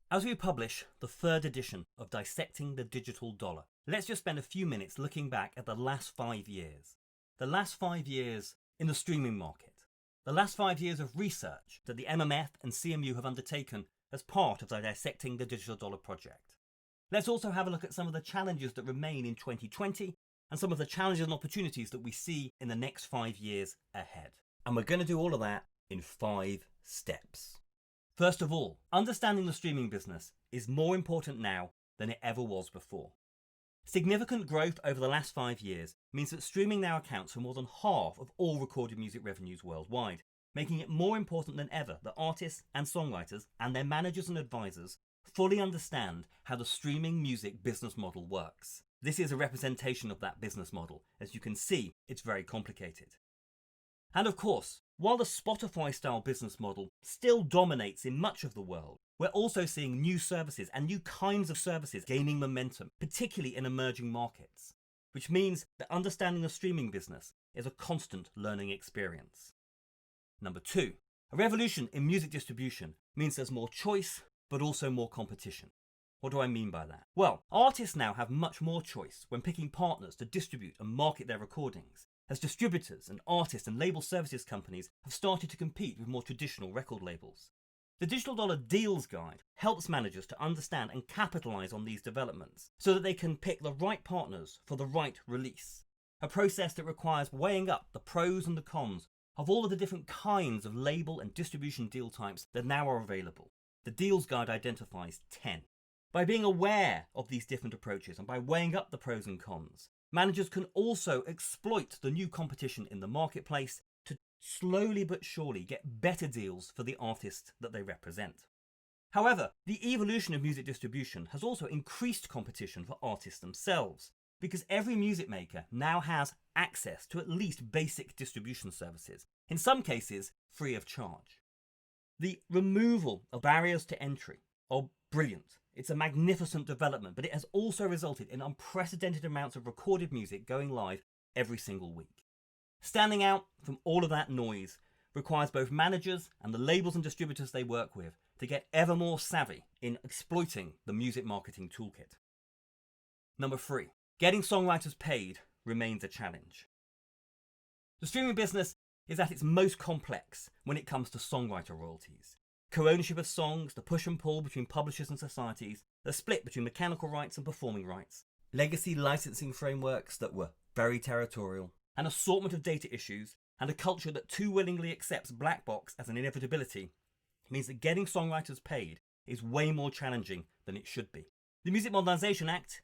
As we publish the third edition of Dissecting the Digital Dollar, let's just spend a few minutes looking back at the last 5 years. The last 5 years in the streaming market. The last 5 years of research that the MMF and CMU have undertaken as part of the Dissecting the Digital Dollar project. Let's also have a look at some of the challenges that remain in 2020 and some of the challenges and opportunities that we see in the next 5 years ahead. And we're going to do all of that in 5 steps. First of all, understanding the streaming business is more important now than it ever was before. Significant growth over the last 5 years means that streaming now accounts for more than half of all recorded music revenues worldwide, making it more important than ever that artists and songwriters and their managers and advisors fully understand how the streaming music business model works. This is a representation of that business model. As you can see, it's very complicated. And of course, while the Spotify-style business model still dominates in much of the world, we're also seeing new services and new kinds of services gaining momentum, particularly in emerging markets, which means that understanding the streaming business is a constant learning experience. Number 2, a revolution in music distribution means there's more choice, but also more competition. What do I mean by that? Well, artists now have much more choice when picking partners to distribute and market their recordings, as distributors and artists and label services companies have started to compete with more traditional record labels. The Digital Dollar Deals Guide helps managers to understand and capitalize on these developments so that they can pick the right partners for the right release, a process that requires weighing up the pros and the cons of all of the different kinds of label and distribution deal types that now are available. The Deals Guide identifies 10. By being aware of these different approaches and by weighing up the pros and cons, managers can also exploit the new competition in the marketplace to slowly but surely get better deals for the artists that they represent. However, the evolution of music distribution has also increased competition for artists themselves, because every music maker now has access to at least basic distribution services, in some cases free of charge. The removal of barriers to entry are brilliant. It's a magnificent development, but it has also resulted in unprecedented amounts of recorded music going live every single week. Standing out from all of that noise requires both managers and the labels and distributors they work with to get ever more savvy in exploiting the music marketing toolkit. Number 3, getting songwriters paid remains a challenge. The streaming business is at its most complex when it comes to songwriter royalties. Co-ownership of songs, the push and pull between publishers and societies, the split between mechanical rights and performing rights, legacy licensing frameworks that were very territorial, an assortment of data issues, and a culture that too willingly accepts black box as an inevitability means that getting songwriters paid is way more challenging than it should be. The Music Modernization Act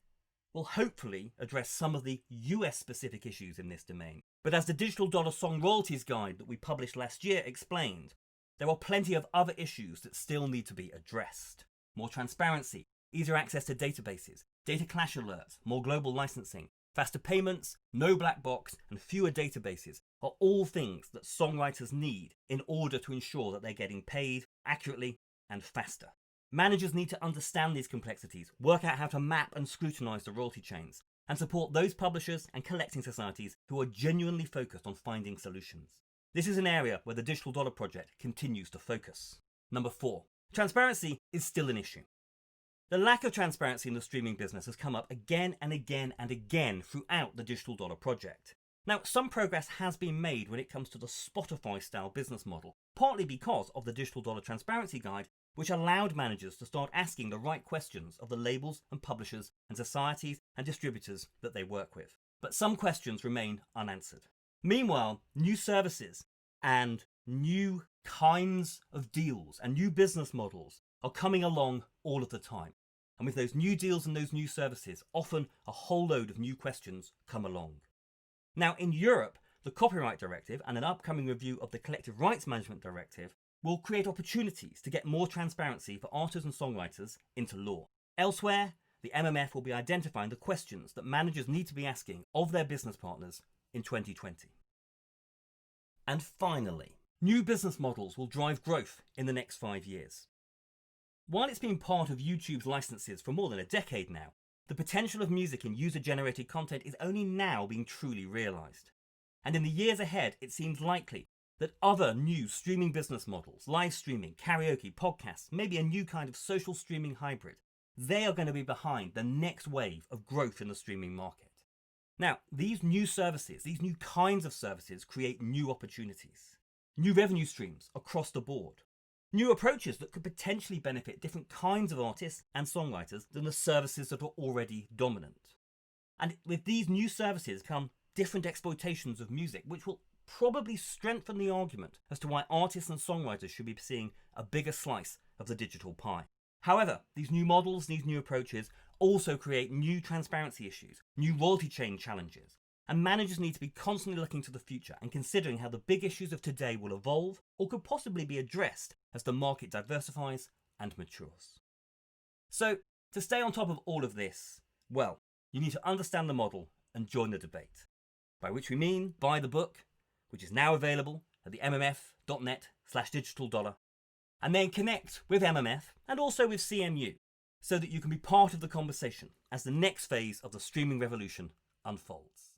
will hopefully address some of the US-specific issues in this domain, but as the Digital Dollar Song Royalties Guide that we published last year explained, there are plenty of other issues that still need to be addressed. More transparency, easier access to databases, data clash alerts, more global licensing, faster payments, no black box, and fewer databases are all things that songwriters need in order to ensure that they're getting paid accurately and faster. Managers need to understand these complexities, work out how to map and scrutinize the royalty chains, and support those publishers and collecting societies who are genuinely focused on finding solutions. This is an area where the Digital Dollar Project continues to focus. Number 4, transparency is still an issue. The lack of transparency in the streaming business has come up again and again and again throughout the Digital Dollar Project. Now, some progress has been made when it comes to the Spotify-style business model, partly because of the Digital Dollar Transparency Guide, which allowed managers to start asking the right questions of the labels and publishers and societies and distributors that they work with. But some questions remain unanswered. Meanwhile, new services and new kinds of deals and new business models are coming along all of the time. And with those new deals and those new services, often a whole load of new questions come along. Now, in Europe, the Copyright Directive and an upcoming review of the Collective Rights Management Directive will create opportunities to get more transparency for artists and songwriters into law. Elsewhere, the MMF will be identifying the questions that managers need to be asking of their business partners in 2020. And finally, new business models will drive growth in the next 5 years. While it's been part of YouTube's licenses for more than a decade now, the potential of music in user-generated content is only now being truly realised. And in the years ahead, it seems likely that other new streaming business models, live streaming, karaoke, podcasts, maybe a new kind of social streaming hybrid, they are going to be behind the next wave of growth in the streaming market. Now, these new services, these new kinds of services create new opportunities, new revenue streams across the board, new approaches that could potentially benefit different kinds of artists and songwriters than the services that are already dominant. And with these new services come different exploitations of music, which will probably strengthen the argument as to why artists and songwriters should be seeing a bigger slice of the digital pie. However, these new models, these new approaches also create new transparency issues, new royalty chain challenges, and managers need to be constantly looking to the future and considering how the big issues of today will evolve or could possibly be addressed as the market diversifies and matures. So, to stay on top of all of this, well, you need to understand the model and join the debate. By which we mean buy the book, which is now available at the mmf.net/digital dollar, and then connect with MMF and also with CMU so that you can be part of the conversation as the next phase of the streaming revolution unfolds.